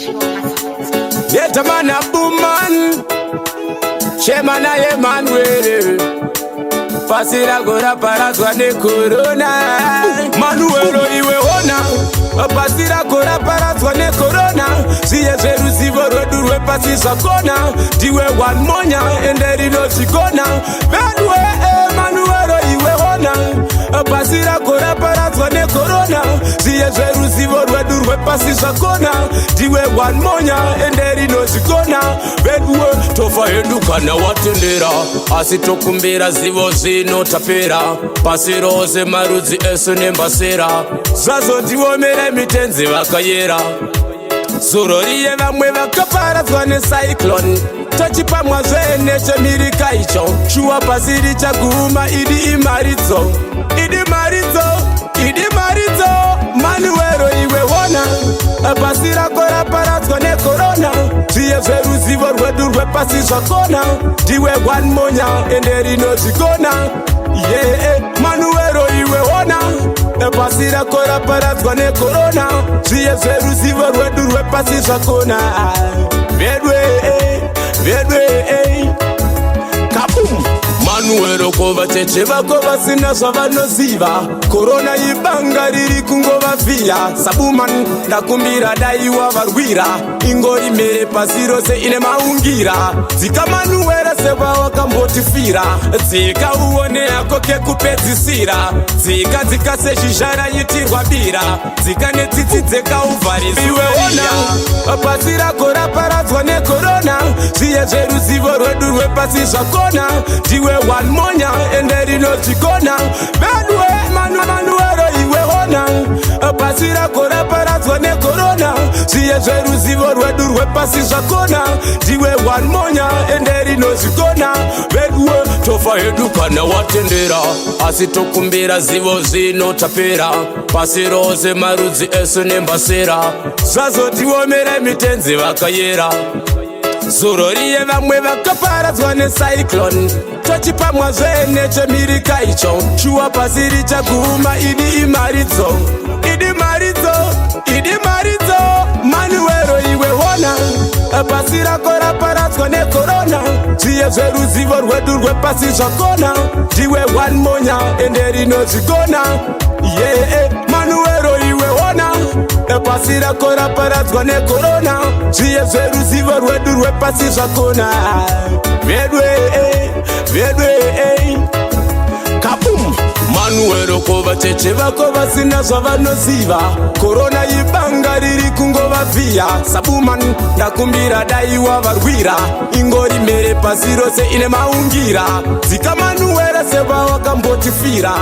Yeta man a boom man, Shema na ye man wele. Pasira gora para zwane corona. Manuelo iwe ona. Pasira gora para zwane corona. Siye zeru zivo rodurwe pasi sakona. Diwe wan monya enderi no chikona. Bedwe Manuelo iwe ona. Pasira gora para zwane corona. Siye zeru zivo rodurwe pasi sakona. Diwe wan monya enderi no chikona. Bedwe tofa henduka na watendera. Asitokumbira zivo zino tapera. Pasiroze marudzi eso nembasera. Zazo ndiwomere mitenzi vakayera. Suroriye vamwe vakaparadzwa necyclone. Tachipamwa zvene chemirika icho. Shuwa pasiri chaguma idi imaridzo. Idi maridzo, idi maridzo. Manuero iwe wona. Pasira kora paradzwa nekorona. Zviye zveruzivo rwedu rwepasi zvakona. Ndiwe one monya enderi nozvikona. Yeah, Manuero iwe wona. Pasira kora paradzwa nekorona. Zviye zveruzivo rwedu rwepasi zvakona. Vedwe, kaboom. Manuero kova cheche vako vasina zvavanoziva. Korona ibanga riri kungova vhiya. Sabuman ndakumbira daiwa varwira. Ingori mere pasi rose ine maungira. Dzika Manuero seva wakambotifira. Dzika uone yako kekupedzisira. Dzika sezhizhara yitirwa bira. Dzika netsitsi dzekauvharisa. Iwe ona pasira kora paradzwa nekorona. Zviye zveruzivo rwedu rwepasi zvakona. Ndiwe one monya enderi nochikona. Bedwe Manuero iwe ona. Pasira kora paradzwa nekorona. Zviye zveruzivo rwedu rwepasi zvakona. Ndiwe one monya enderi nochikona. Bedwe tofa hedu kana watendera. Asitokumbira zivo zino tapera. Pasiroze marudzi eso nembasera. Zvazo tiwomere mitenzi vakayera. Suroriye vamwe vakaparadzwa necyclone. Tachipamwa zvene chemirika icho. Shuwa pasiri chaguma idi imaridzo. Idi maridzo, idi maridzo. Manuero iwe wona. Pasira kora paradzwa nekorona. Zviye zveruzivo rwedu rwepasi zvakona. Ndiwe one monya enderi nozvikona. Yeah, Manuero iwe wona. Pasira kora paradzwa nekorona. Zviye zveruzivo rwedu rwepasi zvakona. Vedwe, kaboom. Manuero kova cheche vako vasina zvavanoziva. Korona ibanga riri kungova vhiya. Sabuman ndakumbira daiwa varwira. Ingori mere pasi rose ine maungira. Dzika Manuero seva wakambotifira.